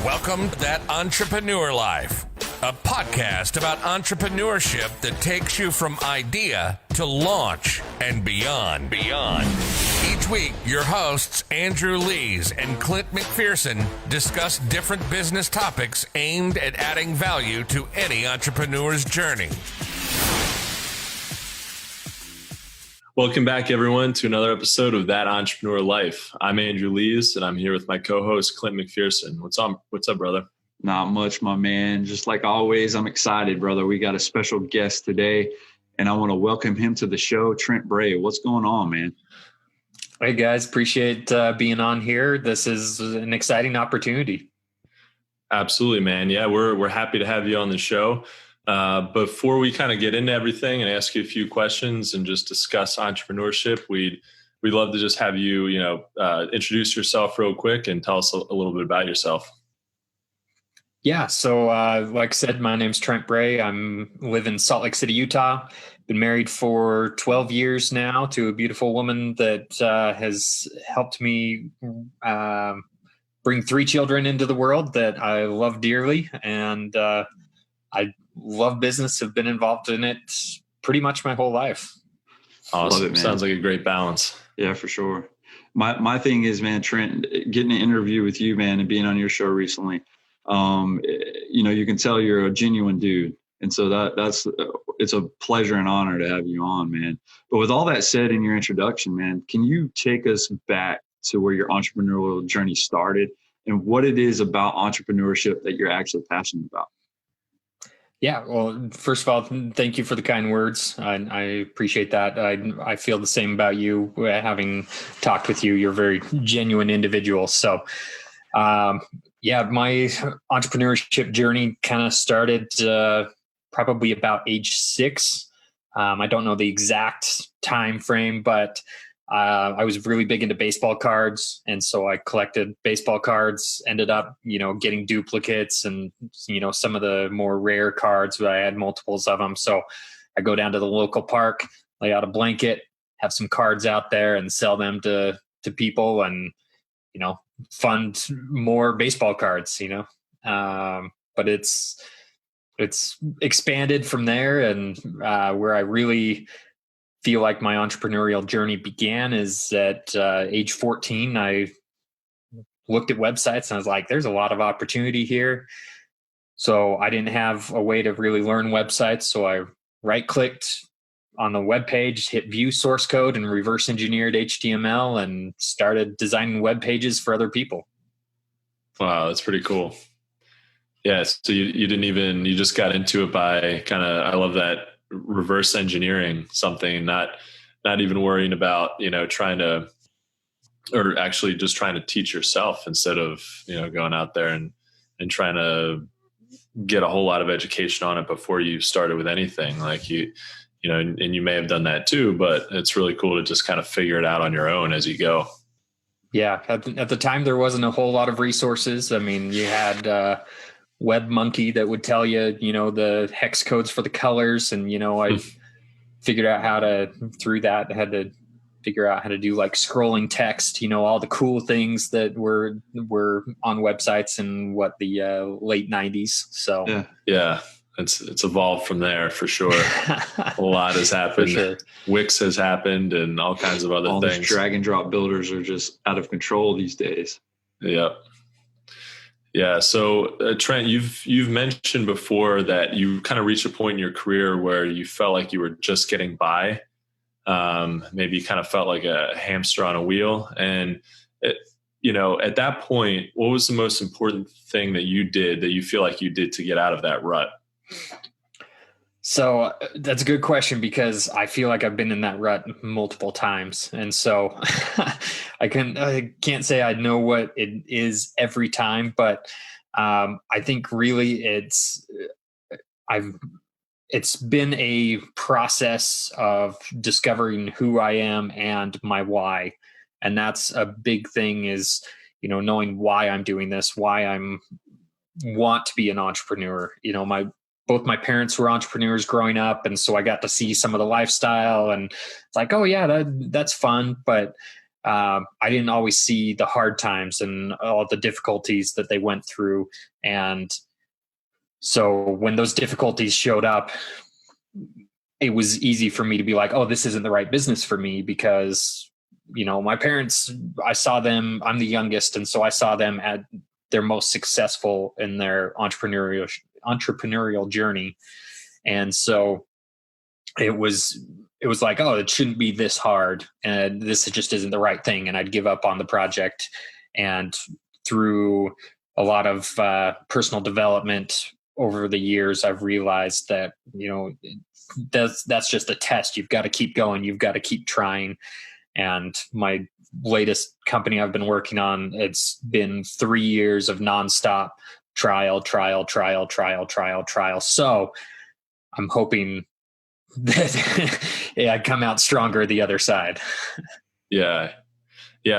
Welcome to That Entrepreneur Life, a podcast about entrepreneurship that takes you from idea to launch and beyond. Each week, your hosts, Andrew Lees and Clint McPherson, discuss different business topics aimed at adding value to any entrepreneur's journey. Welcome back, everyone, to another episode of That Entrepreneur Life. I'm Andrew Lees, and I'm here with my co-host, Clint McPherson. What's up, brother? Not much, my man. Just like always, I'm excited, brother. We got a special guest today, and I want to welcome him to the show, Trent Bray. What's going on, man? Hey, guys. Appreciate being on here. This is an exciting opportunity. Absolutely, man. Yeah, we're happy to have you on the show. Before we kind of get into everything and ask you a few questions and just discuss entrepreneurship, we'd love to just have you, introduce yourself real quick and tell us a little bit about yourself. Yeah. So, like I said, my name's Trent Bray. I live in Salt Lake City, Utah. Been married for 12 years now to a beautiful woman that has helped me bring 3 children into the world that I love dearly. And I love business, have been involved in it pretty much my whole life. Awesome. Love it, man. Sounds like a great balance. Yeah, for sure. My thing is, man, Trent, getting an interview with you, man, and being on your show recently, you can tell you're a genuine dude. And so it's a pleasure and honor to have you on, man. But with all that said in your introduction, man, can you take us back to where your entrepreneurial journey started and what it is about entrepreneurship that you're actually passionate about? Yeah. Well, first of all, thank you for the kind words. I appreciate that. I feel the same about you. Having talked with you, you're a very genuine individual. So, my entrepreneurship journey kind of started probably about age 6. I don't know the exact time frame, but I was really big into baseball cards. And so I collected baseball cards, ended up, getting duplicates and, some of the more rare cards. I had multiples of them. So I go down to the local park, lay out a blanket, have some cards out there and sell them to people and, fund more baseball cards, but it's expanded from there. And where I really feel like my entrepreneurial journey began is at age 14. I looked at websites and I was like, there's a lot of opportunity here. So I didn't have a way to really learn websites. So I right-clicked on the web page, hit view source code and reverse engineered HTML and started designing web pages for other people. Wow, that's pretty cool. Yeah, so you just got into it by I love that, reverse engineering something, not even worrying about, trying to teach yourself instead of, going out there and trying to get a whole lot of education on it before you started with anything. Like and you may have done that too, but it's really cool to just kind of figure it out on your own as you go. Yeah. At the time, there wasn't a whole lot of resources. I mean, you had, WebMonkey that would tell you, the hex codes for the colors. And, I figured out how to, through that, I had to figure out how to do like scrolling text, all the cool things that were on websites in the late 90s. So yeah, it's evolved from there for sure. A lot has happened. Sure. Wix has happened and all kinds of other all things. These drag and drop builders are just out of control these days. Yep. Yeah. So Trent, you've mentioned before that you kind of reached a point in your career where you felt like you were just getting by. Maybe you kind of felt like a hamster on a wheel. And, at that point, what was the most important thing that you did that you feel like you did to get out of that rut? So that's a good question because I feel like I've been in that rut multiple times. And so I can't say I know what it is every time, but I think really it's been a process of discovering who I am and my why. And that's a big thing is, knowing why I'm doing this, why I'm want to be an entrepreneur. Both my parents were entrepreneurs growing up. And so I got to see some of the lifestyle and it's like, oh yeah, that's fun. But I didn't always see the hard times and all the difficulties that they went through. And so when those difficulties showed up, it was easy for me to be like, oh, this isn't the right business for me, because, my parents, I saw them, I'm the youngest. And so I saw them at their most successful in their entrepreneurial journey. And so it was like, oh, it shouldn't be this hard, and this just isn't the right thing. And I'd give up on the project. And through a lot of personal development over the years, I've realized that, that's just a test. You've got to keep going. You've got to keep trying. And my latest company I've been working on, it's been 3 years of nonstop trial. So I'm hoping that I come out stronger the other side. Yeah,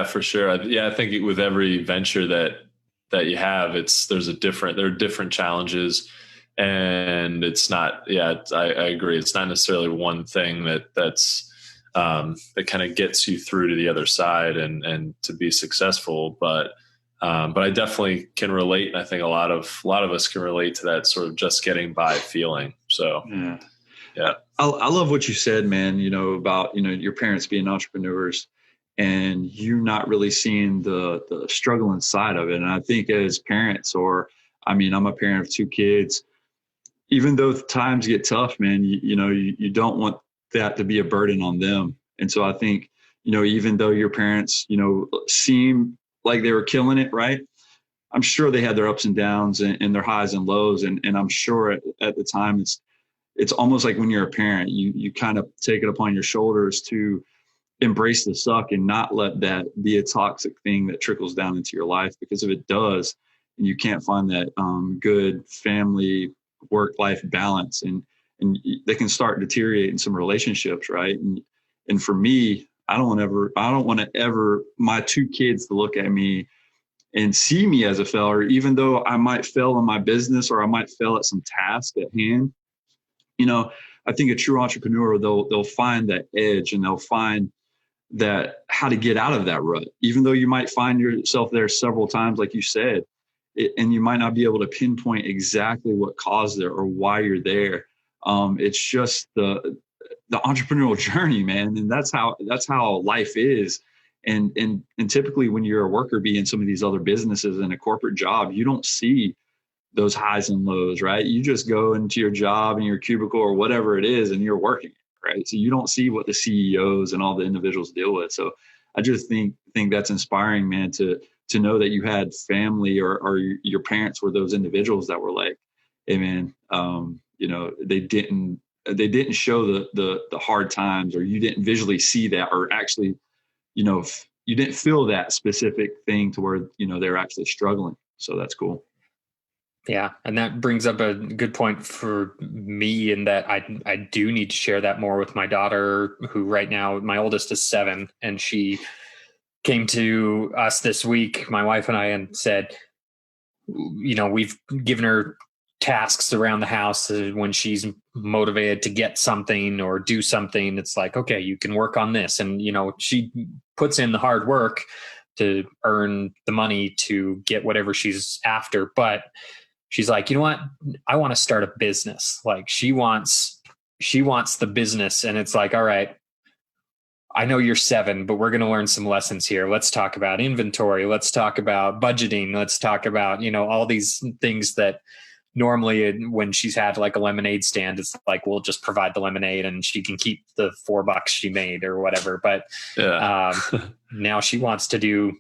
for sure. I think with every venture that you have, there are different challenges, and it's not, I agree. It's not necessarily one thing that's that kind of gets you through to the other side and to be successful. But I definitely can relate. And I think a lot of us can relate to that sort of just getting by feeling. So, yeah. I love what you said, man, about, your parents being entrepreneurs and you not really seeing the struggle inside of it. And I think as parents, I'm a parent of 2 kids, even though times get tough, man, you don't want that to be a burden on them. And so I think, even though your parents, seem like they were killing it, right? I'm sure they had their ups and downs and their highs and lows. And I'm sure at the time it's almost like when you're a parent, you kind of take it upon your shoulders to embrace the suck and not let that be a toxic thing that trickles down into your life. Because if it does, and you can't find that good family work-life balance, and they can start deteriorating some relationships, right? And for me, I don't want to ever my 2 kids to look at me and see me as a failure, even though I might fail in my business or I might fail at some task at hand. I think a true entrepreneur, they'll find that edge, and they'll find that how to get out of that rut, even though you might find yourself there several times, like you said, and you might not be able to pinpoint exactly what caused it or why you're there. It's just the entrepreneurial journey, man. And that's how life is. And typically when you're a worker bee in some of these other businesses in a corporate job, you don't see those highs and lows, right? You just go into your job and your cubicle or whatever it is, and you're working, right? So you don't see what the CEOs and all the individuals deal with. So I just think that's inspiring, man, to know that you had family or your parents were those individuals that were like, hey, man, they didn't show the hard times, or you didn't visually see that, or actually, you didn't feel that specific thing to where, they're actually struggling. So that's cool. Yeah. And that brings up a good point for me, in that I do need to share that more with my daughter, who right now, my oldest is 7, and she came to us this week, my wife and I, and said, we've given her tasks around the house when she's motivated to get something or do something. It's like, okay, you can work on this. And, she puts in the hard work to earn the money to get whatever she's after. But she's like, you know what? I want to start a business. Like she wants the business. And it's like, all right, I know you're 7, but we're going to learn some lessons here. Let's talk about inventory. Let's talk about budgeting. Let's talk about, all these things that normally when she's had like a lemonade stand, it's like, we'll just provide the lemonade and she can keep the $4 she made or whatever. But now she wants to do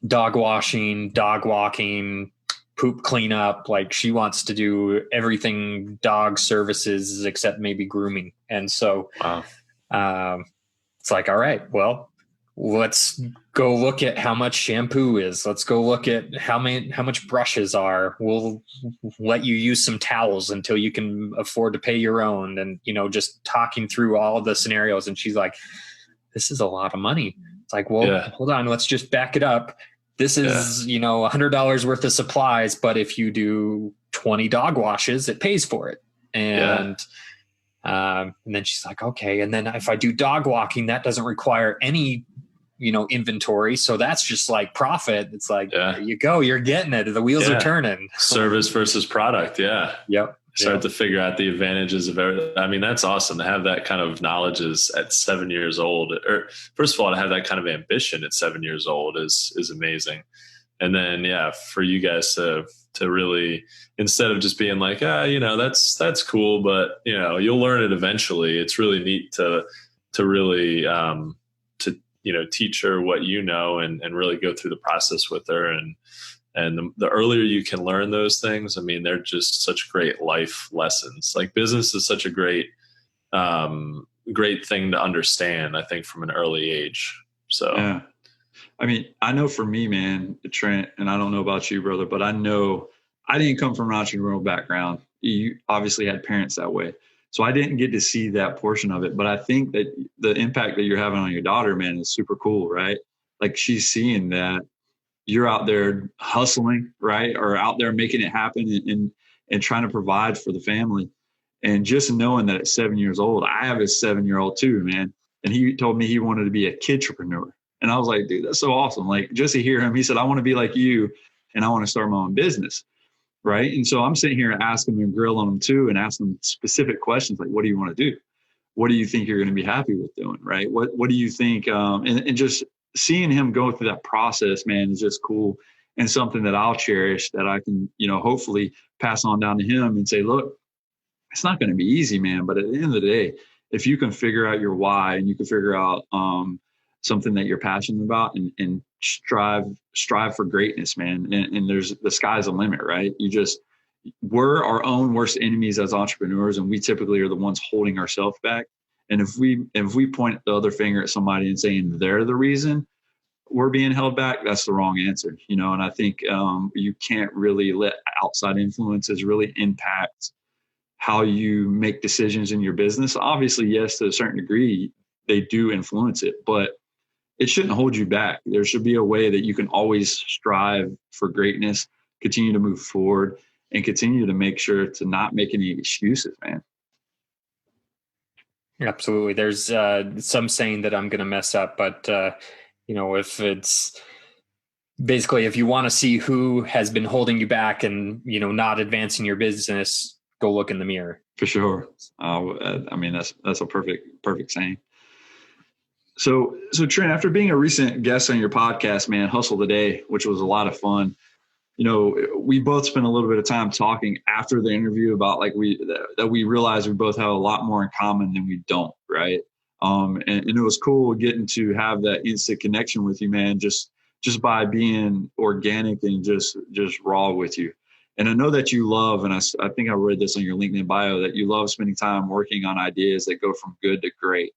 dog washing, dog walking, poop cleanup. Like she wants to do everything dog services except maybe grooming. And so it's like, all right, well, let's go look at how much shampoo is. Let's go look at how much brushes are. We'll let you use some towels until you can afford to pay your own. And, just talking through all of the scenarios. And she's like, this is a lot of money. It's like, well, hold on, let's just back it up. This is, $100 worth of supplies, but if you do 20 dog washes, it pays for it. And then she's like, okay. And then if I do dog walking, that doesn't require any, inventory. So that's just like profit. It's like, there you go. You're getting it. The wheels are turning. Service versus product. Yeah. Yep. Start to figure out the advantages of everything. I mean, that's awesome to have that kind of knowledge at 7 years old. Or first of all, to have that kind of ambition at 7 years old is amazing. And then, for you guys to really, instead of just being like, that's cool, but you'll learn it eventually. It's really neat to really, teach her what and really go through the process with her. And the earlier you can learn those things, I mean, they're just such great life lessons. Like business is such a great thing to understand, I think, from an early age. So, yeah. I mean, I know for me, man, Trent, and I don't know about you, brother, but I know I didn't come from an entrepreneurial background. You obviously had parents that way. So I didn't get to see that portion of it. But I think that the impact that you're having on your daughter, man, is super cool, right? Like she's seeing that you're out there hustling, right? Or out there making it happen and trying to provide for the family. And just knowing that at 7 years old, I have a 7-year-old too, man. And he told me he wanted to be a kidtrepreneur. And I was like, dude, that's so awesome. Like just to hear him, he said, I want to be like you and I want to start my own business. Right. And so I'm sitting here asking him and grilling him too and asking him specific questions like, what do you want to do? What do you think you're going to be happy with doing? Right. What do you think? And just seeing him go through that process, man, is just cool and something that I'll cherish that I can, hopefully pass on down to him and say, look, it's not going to be easy, man. But at the end of the day, if you can figure out your why and you can figure out something that you're passionate about and strive for greatness, man. And there's the sky's the limit, right? We're our own worst enemies as entrepreneurs, and we typically are the ones holding ourselves back. And if we point the other finger at somebody and saying they're the reason we're being held back, that's the wrong answer, And I think you can't really let outside influences really impact how you make decisions in your business. Obviously, yes, to a certain degree, they do influence it, but it shouldn't hold you back. There should be a way that you can always strive for greatness, continue to move forward, and continue to make sure to not make any excuses, man. Absolutely. There's some saying that I'm going to mess up, but if it's basically, if you want to see who has been holding you back and, not advancing your business, go look in the mirror. For sure. I mean, that's a perfect saying. So Trent, after being a recent guest on your podcast, man, Hustle Today, which was a lot of fun, we both spent a little bit of time talking after the interview about that we realized we both have a lot more in common than we don't, right? And it was cool getting to have that instant connection with you, man, just by being organic and just raw with you. And I know that you love, and I think I read this on your LinkedIn bio, that you love spending time working on ideas that go from good to great.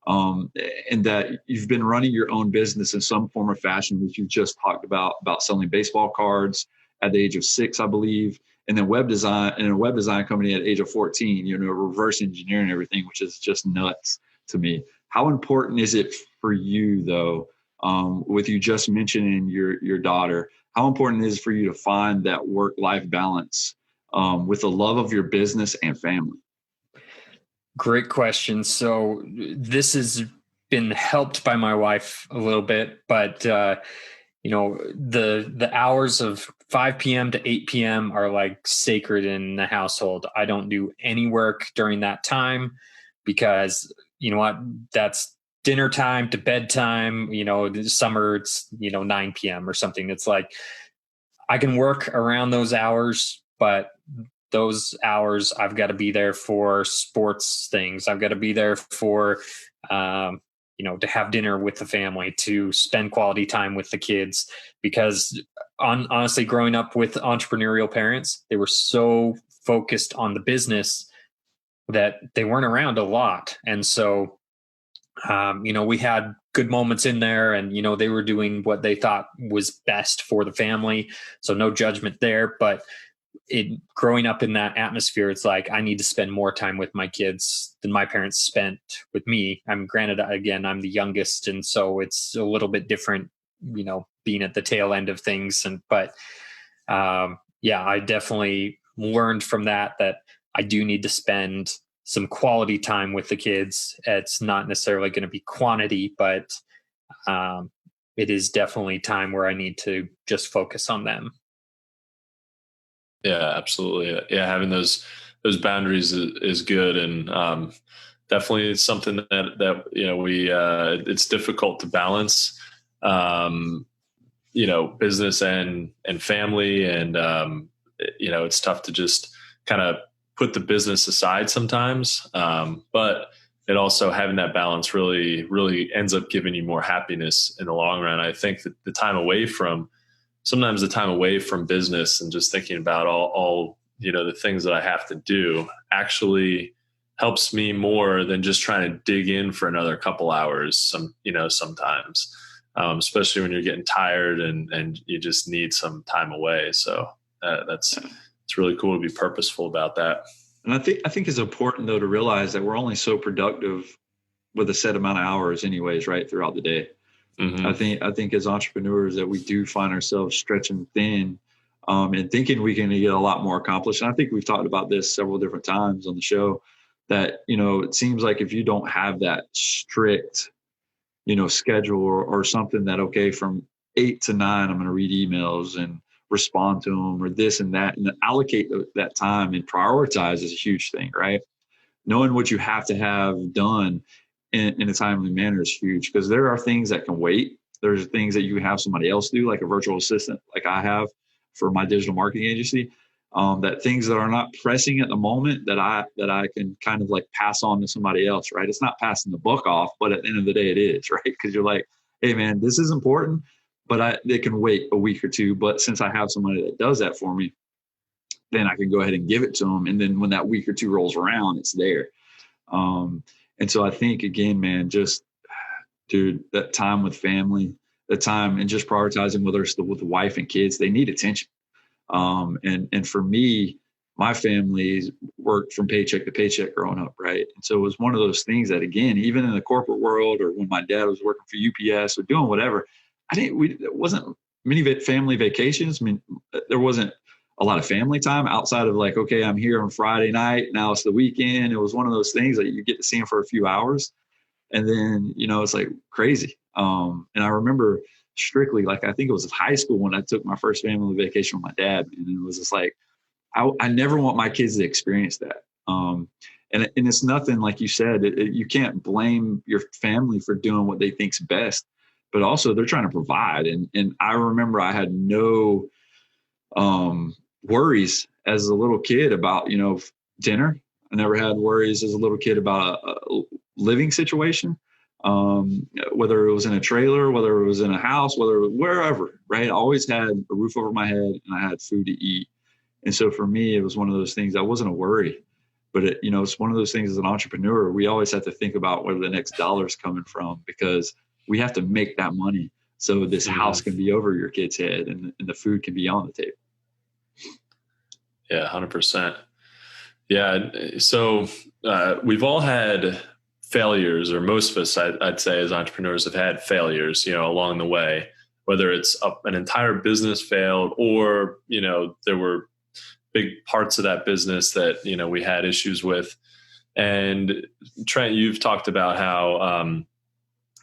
And that you've been running your own business in some form or fashion, which you just talked about selling baseball cards at the age of 6, I believe, and then web design in a web design company at the age of 14, reverse engineering everything, which is just nuts to me. How important is it for you though, with you just mentioning your daughter, how important is it for you to find that work-life balance with the love of your business and family? Great question. So this has been helped by my wife a little bit, but the hours of 5 p.m. to 8 p.m. are like sacred in the household. I don't do any work during that time because that's dinner time to bedtime. Summer it's 9 p.m. or something. It's like I can work around those hours, but those hours I've got to be there for sports things. I've got to be there for, to have dinner with the family, to spend quality time with the kids, because honestly, growing up with entrepreneurial parents, they were so focused on the business that they weren't around a lot. And so, we had good moments in there and, they were doing what they thought was best for the family. So no judgment there, but growing up in that atmosphere, it's like I need to spend more time with my kids than my parents spent with me. Granted, again, I'm the youngest, and so it's a little bit different, being at the tail end of things. But I definitely learned from that I do need to spend some quality time with the kids. It's not necessarily going to be quantity, but it is definitely time where I need to just focus on them. Yeah, absolutely. Yeah, having those boundaries is good, and definitely it's something that we it's difficult to balance. Business and family, and it's tough to just kind of put the business aside sometimes. But it also, having that balance really ends up giving you more happiness in the long run. I think that the time away from business and just thinking about all the things that I have to do actually helps me more than just trying to dig in for another couple hours. Sometimes, especially when you're getting tired and you just need some time away. So it's really cool to be purposeful about that. And I think it's important though to realize that we're only so productive with a set amount of hours anyways, right, throughout the day. Mm-hmm. I think as entrepreneurs that we do find ourselves stretching thin and thinking we can get a lot more accomplished. And I think we've talked about this several different times on the show that, it seems like if you don't have that strict, schedule or something that, okay, from 8 to 9, I'm going to read emails and respond to them or this and that, and allocate that time and prioritize is a huge thing, right? Knowing what you have to have done in a timely manner is huge, because there are things that can wait. There's things that you have somebody else do, like a virtual assistant, like I have for my digital marketing agency, that things that are not pressing at the moment that I can kind of like pass on to somebody else, right? It's not passing the buck off, but at the end of the day it is, right? Because you're like, hey man, this is important, but it can wait a week or two. But since I have somebody that does that for me, then I can go ahead and give it to them. And then when that week or two rolls around, it's there. And so I think, again, man, just, dude, that time with family, the time and just prioritizing, whether it's with the wife and kids, they need attention. And for me, my family worked from paycheck to paycheck growing up, right? And so it was one of those things that, again, even in the corporate world or when my dad was working for UPS or doing whatever, there wasn't many family vacations. I mean, there wasn't a lot of family time outside of like, okay, I'm here on Friday night. Now it's the weekend. It was one of those things that you get to see them for a few hours. And then, it's like crazy. And I remember strictly, like, I think it was high school when I took my first family vacation with my dad. And it was just like, I never want my kids to experience that. And it's nothing, like you said, you can't blame your family for doing what they think's best, but also they're trying to provide. And I remember I had no worries as a little kid about, dinner. I never had worries as a little kid about a living situation, whether it was in a trailer, whether it was in a house, wherever, right? I always had a roof over my head and I had food to eat. And so for me, it was one of those things that wasn't a worry, but it's one of those things as an entrepreneur, we always have to think about where the next dollar is coming from, because we have to make that money so this house can be over your kid's head and the food can be on the table. Yeah, 100%. Yeah. So we've all had failures, or most of us, I'd say, as entrepreneurs have had failures, along the way, whether it's an entire business failed or, there were big parts of that business that, we had issues with. And Trent, you've talked about how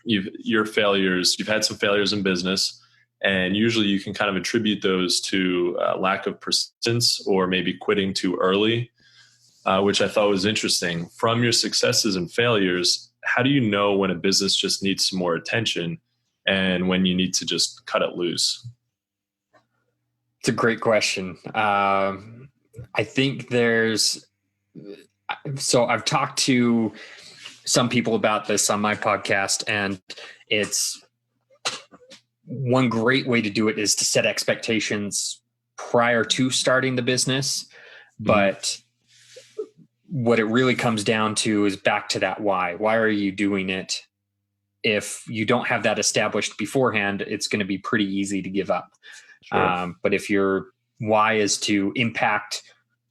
you've had some failures in business, and usually you can kind of attribute those to lack of persistence or maybe quitting too early, which I thought was interesting. From your successes and failures, how do you know when a business just needs some more attention and when you need to just cut it loose? It's a great question. I think so I've talked to some people about this on my podcast, and it's one great way to do it is to set expectations prior to starting the business. But what it really comes down to is back to that why. Why are you doing it? If you don't have that established beforehand, it's going to be pretty easy to give up. Sure. But if your why is to impact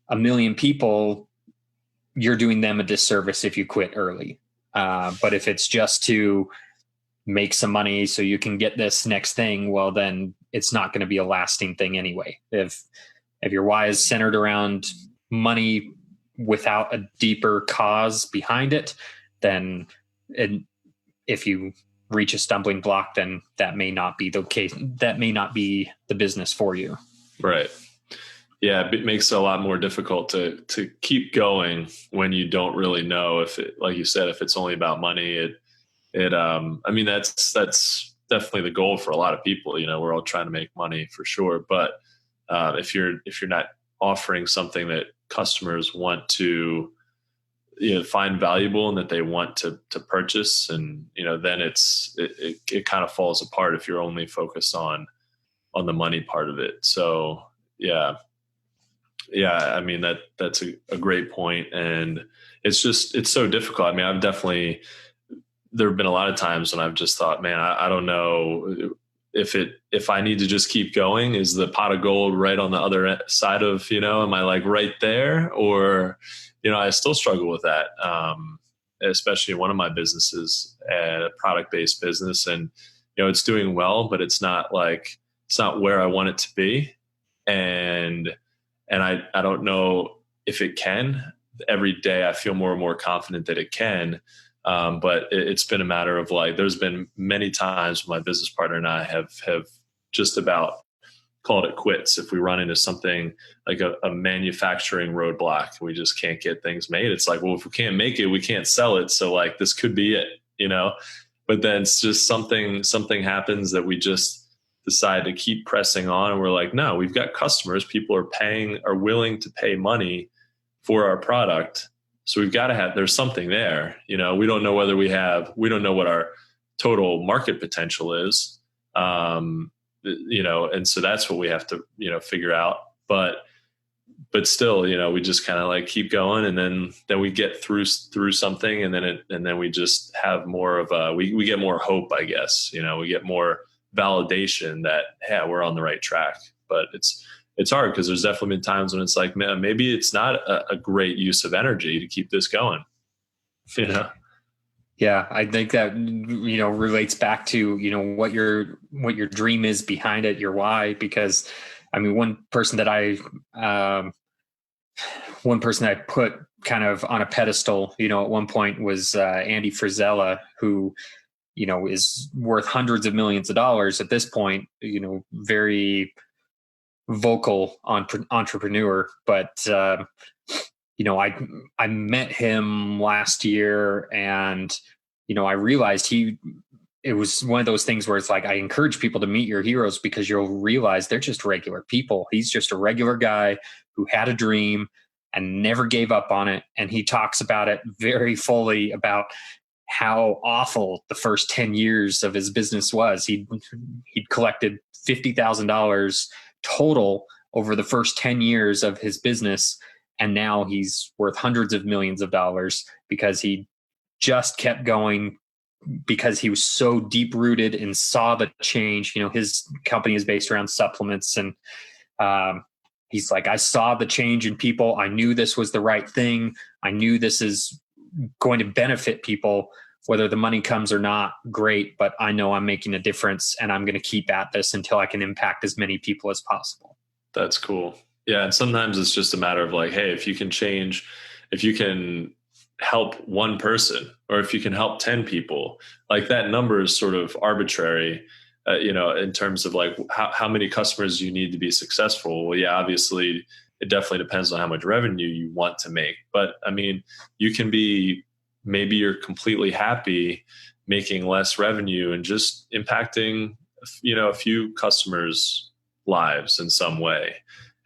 1 million people, you're doing them a disservice if you quit early. But if it's just to make some money so you can get this next thing, well, then it's not going to be a lasting thing anyway. If your why is centered around money without a deeper cause behind it, then if you reach a stumbling block, then that may not be the case. That may not be the business for you. Right. Yeah. It makes it a lot more difficult to keep going when you don't really know if it, like you said, if it's only about money. I mean, that's definitely the goal for a lot of people. You know, we're all trying to make money for sure. But if you're not offering something that customers want to, find valuable and that they want to purchase, and then it kind of falls apart if you're only focused on the money part of it. So yeah, I mean that's a great point, and it's so difficult. I mean, there have been a lot of times when I've just thought, man, I don't know if I need to just keep going. Is the pot of gold right on the other side of, am I like right there? Or, I still struggle with that. Especially in one of my businesses, a product-based business, and, it's doing well, but it's not where I want it to be. And I don't know if it can. Every day I feel more and more confident that it can. But it's been a matter of there's been many times when my business partner and I have just about called it quits. If we run into something like a manufacturing roadblock, we just can't get things made. It's like, well, if we can't make it, we can't sell it. So this could be it, but then it's just something happens that we just decide to keep pressing on. And we're like, no, we've got customers. People are willing to pay money for our product. So we've got to there's something there. We don't know we don't know what our total market potential is. And so that's what we have to, figure out. But still, we just kind of keep going, and then we get through something, and then we just have more of we get more hope, I guess. We get more validation that, yeah, we're on the right track. But it's hard because there's definitely been times when it's like, man, maybe it's not a great use of energy to keep this going. Yeah, I think that relates back to what your dream is behind it, your why. Because I mean, one person that I put kind of on a pedestal, at one point was Andy Frisella, who is worth hundreds of millions of dollars at this point. Very vocal entrepreneur, but I met him last year, and I realized it was one of those things where it's like, I encourage people to meet your heroes because you'll realize they're just regular people. He's just a regular guy who had a dream and never gave up on it. And he talks about it very fully about how awful the first 10 years of his business was. He'd collected $50,000 total over the first 10 years of his business. And now he's worth hundreds of millions of dollars because he just kept going, because he was so deep rooted and saw the change. His company is based around supplements, and he's like, I saw the change in people. I knew this was the right thing. I knew this is going to benefit people, whether the money comes or not. Great. But I know I'm making a difference, and I'm going to keep at this until I can impact as many people as possible. That's cool. Yeah. And sometimes it's just a matter of hey, if you can help one person, or if you can help 10 people, that number is sort of arbitrary, in terms of how many customers you need to be successful. Well, yeah, obviously it definitely depends on how much revenue you want to make. But I mean, you can maybe you're completely happy making less revenue and just impacting, a few customers' lives in some way.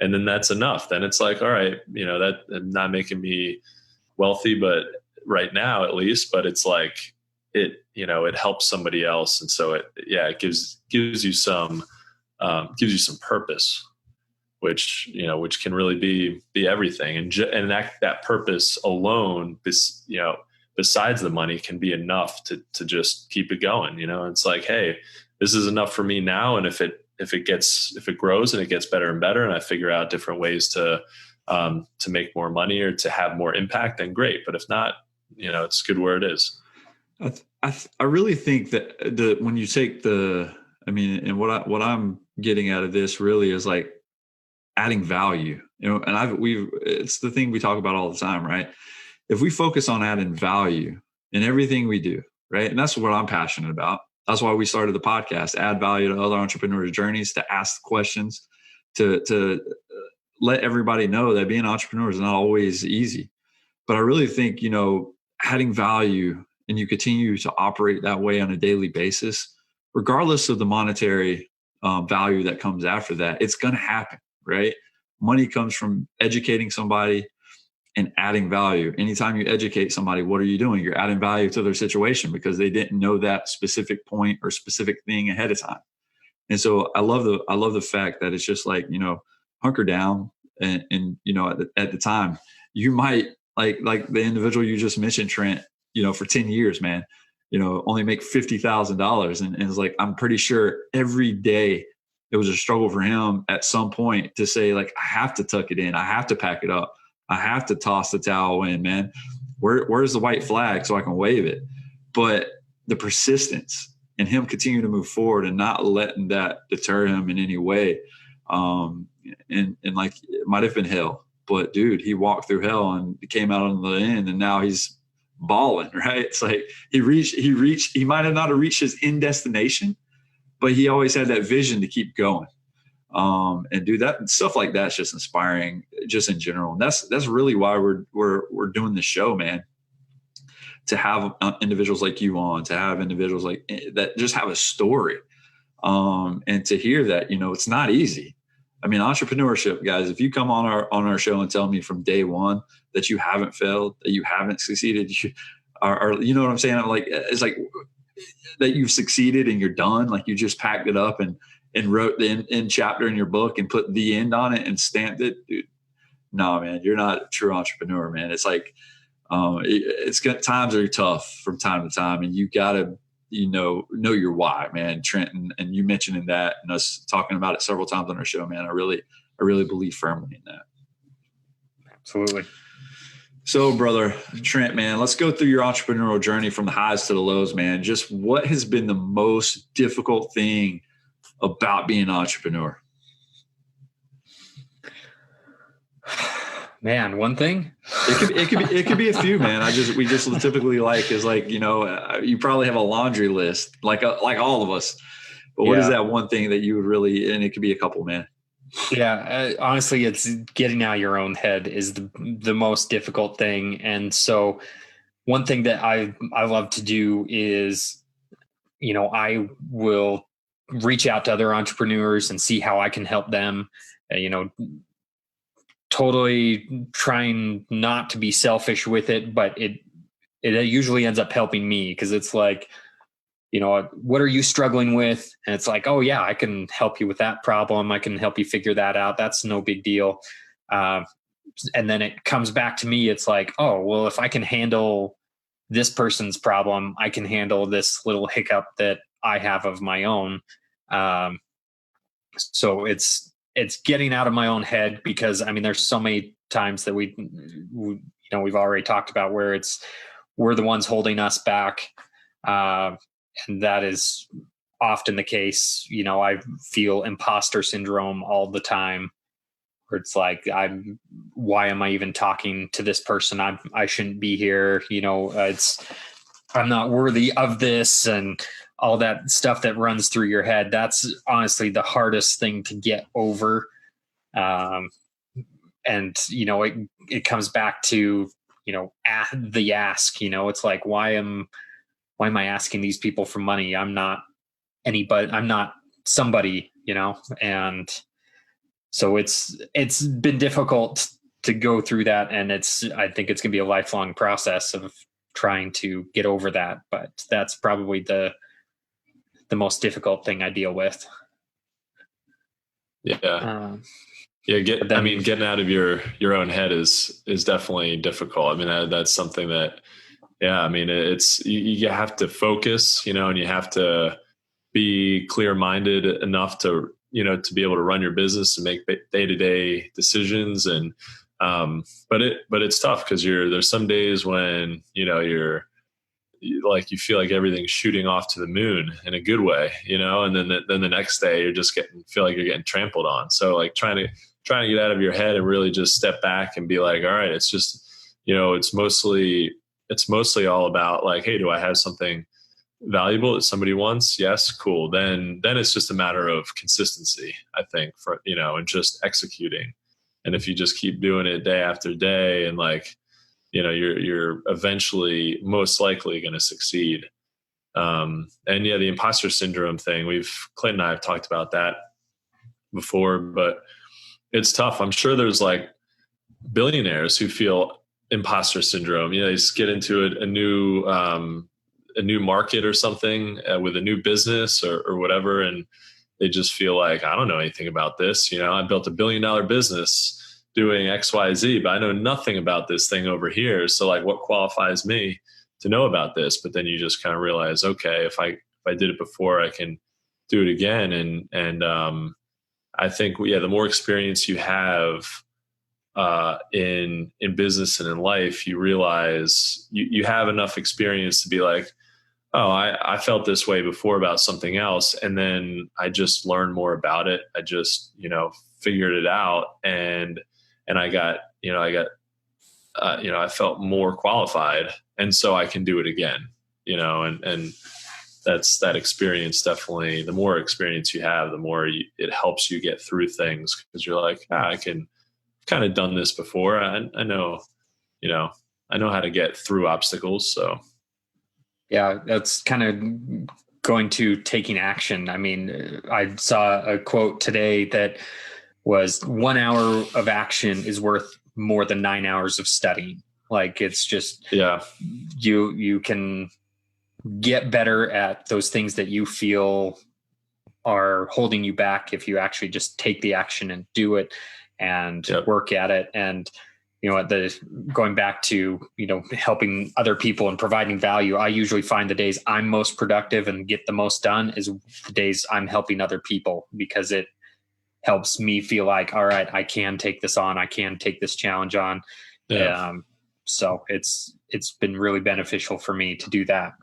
And then that's enough. Then it's all right, that not making me wealthy, but right now at least, but it's it helps somebody else. And so it gives you some purpose, which can really be everything. And that purpose alone, besides the money, can be enough to just keep it going. It's hey, this is enough for me now. And if it grows and it gets better and better, and I figure out different ways to make more money or to have more impact, then great. But if not, it's good where it is. I really think that when you take and what I'm getting out of this really is adding value, and it's the thing we talk about all the time, right? If we focus on adding value in everything we do, right? And that's what I'm passionate about. That's why we started the podcast, add value to other entrepreneurs' journeys, to ask questions, to let everybody know that being an entrepreneur is not always easy. But I really think, adding value, and you continue to operate that way on a daily basis, regardless of the monetary value that comes after that, it's going to happen, right? Money comes from educating somebody and adding value. Anytime you educate somebody, what are you doing? You're adding value to their situation because they didn't know that specific point or specific thing ahead of time. And so I love the fact that it's just like, hunker down and at the time you might like the individual you just mentioned, Trent, for 10 years, man, only make $50,000. And it's like, I'm pretty sure every day it was a struggle for him at some point to say, like, I have to tuck it in. I have to pack it up. I have to toss the towel in, man. Where's the white flag so I can wave it? But the persistence and him continuing to move forward and not letting that deter him in any way. And like, it might've been hell, but dude, he walked through hell and came out on the end, and now he's balling, right? It's like he might have not reached his end destination, but he always had that vision to keep going. And do that stuff like that's just inspiring, just in general. And that's really why we're doing this show, man. To have individuals like you on, to have individuals like that just have a story, and to hear that it's not easy. I mean, entrepreneurship, guys. If you come on our show and tell me from day one that you haven't failed, that you haven't succeeded, you know what I'm saying? I'm like, it's like that you've succeeded and you're done. Like you just packed it up and wrote the end chapter in your book and put the end on it and stamped it. Dude, no, man, you're not a true entrepreneur, man. It's like, times are tough from time to time, and you gotta, know your why, man. Trent, and you mentioning that and us talking about it several times on our show, man. I really believe firmly in that. Absolutely. So, brother Trent, man, let's go through your entrepreneurial journey from the highs to the lows, man. Just what has been the most difficult thing about being an entrepreneur? Man, one thing. It could be a few, man. We just typically you probably have a laundry list, like all of us. But what is that one thing that you would really? And it could be a couple, man. Yeah, honestly, it's getting out of your own head is the most difficult thing. And so, one thing that I love to do is, I will reach out to other entrepreneurs and see how I can help them. Totally trying not to be selfish with it, but it usually ends up helping me, because it's like, what are you struggling with? And it's like, oh yeah, I can help you with that problem. I can help you figure that out. That's no big deal. And then it comes back to me. It's like, oh, well, if I can handle this person's problem, I can handle this little hiccup that I have of my own. So it's getting out of my own head, because there's so many times that we've already talked about where we're the ones holding us back. And that is often the case. I feel imposter syndrome all the time, where it's like, why am I even talking to this person? I shouldn't be here. I'm not worthy of this, and all that stuff that runs through your head. That's honestly the hardest thing to get over. And it comes back to, the ask, it's like, why am I asking these people for money? I'm not anybody, I'm not somebody, and so it's been difficult to go through that. And I think it's gonna be a lifelong process of trying to get over that, but that's probably the most difficult thing I deal with. Yeah. Getting out of your own head is definitely difficult. That's something that, it's, you have to focus, and you have to be clear-minded enough to be able to run your business and make day-to-day decisions. And, but it's tough, because there's some days when, you feel like everything's shooting off to the moon in a good way, and then the next day you're just feel like you're getting trampled on. So like trying to get out of your head and really just step back and be like, all right, it's just, it's mostly all about like, hey, do I have something valuable that somebody wants? Yes, cool. Then it's just a matter of consistency, I think, for, and just executing. And if you just keep doing it day after day, and like, you're eventually most likely going to succeed. And yeah, the imposter syndrome thing, Clint and I have talked about that before, but it's tough. I'm sure there's like billionaires who feel imposter syndrome. They just get into a new market or something with a new business or whatever. And they just feel like, I don't know anything about this. I built $1 billion business doing X, Y, Z, but I know nothing about this thing over here. So like, what qualifies me to know about this? But then you just kind of realize, okay, if I did it before, I can do it again. And I think, the more experience you have in business and in life, you realize you have enough experience to be like, oh, I felt this way before about something else. And then I just learned more about it. I just, figured it out, and I felt more qualified, and so I can do it again, and that's that experience. Definitely, the more experience you have, the more it helps you get through things, because you're like, I can kind of done this before. I know, I know how to get through obstacles. So yeah, that's kind of going to taking action. I mean, I saw a quote today that was 1 hour of action is worth more than 9 hours of studying. Like, it's just, you can get better at those things that you feel are holding you back if you actually just take the action and do it and work at it. And, going back to, helping other people and providing value, I usually find the days I'm most productive and get the most done is the days I'm helping other people, because it helps me feel like, all right, I can take this on. I can take this challenge on. Yeah. So it's been really beneficial for me to do that.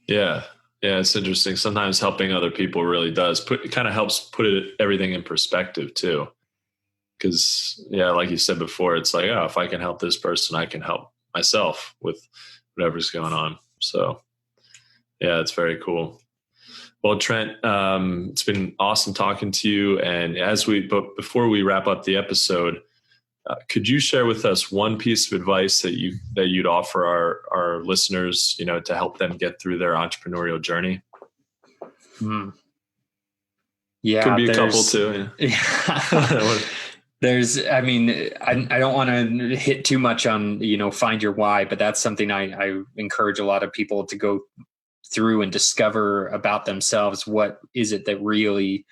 Yeah. Yeah. It's interesting. Sometimes helping other people really does it kind of helps put everything in perspective too. Cause like you said before, it's like, oh, if I can help this person, I can help myself with whatever's going on. So yeah, it's very cool. Well, Trent, it's been awesome talking to you. And but before we wrap up the episode, could you share with us one piece of advice that you'd offer our listeners, to help them get through their entrepreneurial journey? Yeah, could be a couple too. Yeah. I don't want to hit too much on, find your why, but that's something I encourage a lot of people to go through and discover about themselves. What is it that really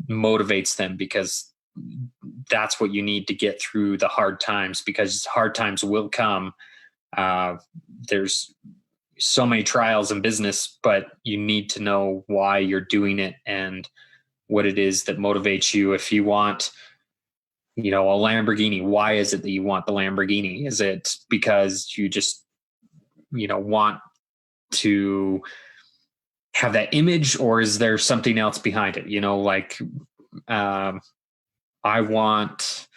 motivates them? Because that's what you need to get through the hard times, because hard times will come. There's so many trials in business, but you need to know why you're doing it and what it is that motivates you. If you want, a Lamborghini, why is it that you want the Lamborghini? Is it because you just, want to have that image, or is there something else behind it? I want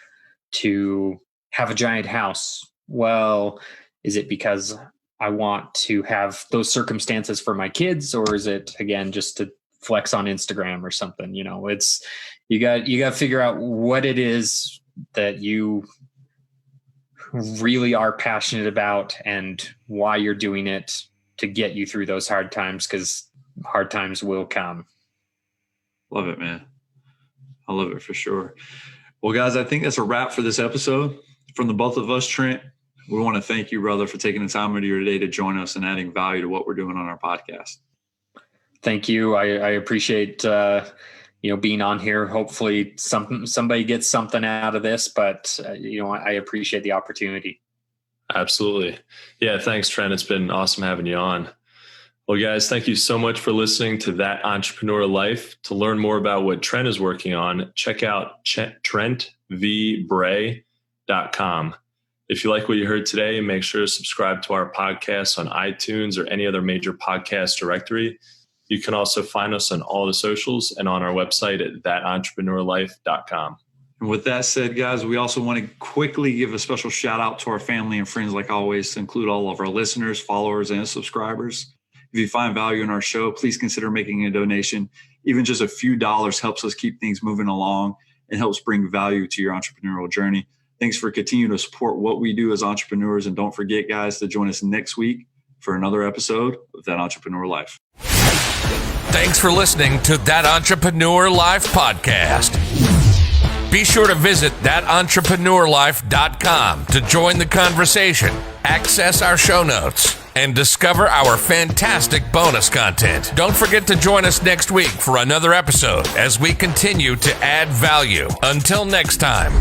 to have a giant house. Well, is it because I want to have those circumstances for my kids, or is it, again, just to flex on Instagram or something? It's, you got to figure out what it is that you really are passionate about and why you're doing it to get you through those hard times, because hard times will come. Love it, man. I love it for sure. Well, guys, I think that's a wrap for this episode. From the both of us, Trent, we want to thank you, brother, for taking the time out of your day to join us and adding value to what we're doing on our podcast. Thank you. I appreciate, being on here. Hopefully somebody gets something out of this, but I appreciate the opportunity. Absolutely. Yeah. Thanks, Trent. It's been awesome having you on. Well, guys, thank you so much for listening to That Entrepreneur Life. To learn more about what Trent is working on, check out TrentVBray.com. If you like what you heard today, make sure to subscribe to our podcast on iTunes or any other major podcast directory. You can also find us on all the socials and on our website at thatentrepreneurlife.com. And with that said, guys, we also want to quickly give a special shout out to our family and friends, like always, to include all of our listeners, followers, and subscribers. If you find value in our show, please consider making a donation. Even just a few dollars helps us keep things moving along and helps bring value to your entrepreneurial journey. Thanks for continuing to support what we do as entrepreneurs. And don't forget, guys, to join us next week for another episode of That Entrepreneur Life. Thanks for listening to That Entrepreneur Life podcast. Be sure to visit thatentrepreneurlife.com to join the conversation, access our show notes, and discover our fantastic bonus content. Don't forget to join us next week for another episode as we continue to add value. Until next time.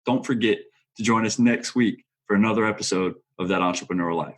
don't forget to join us next week for another episode of That Entrepreneurial Life.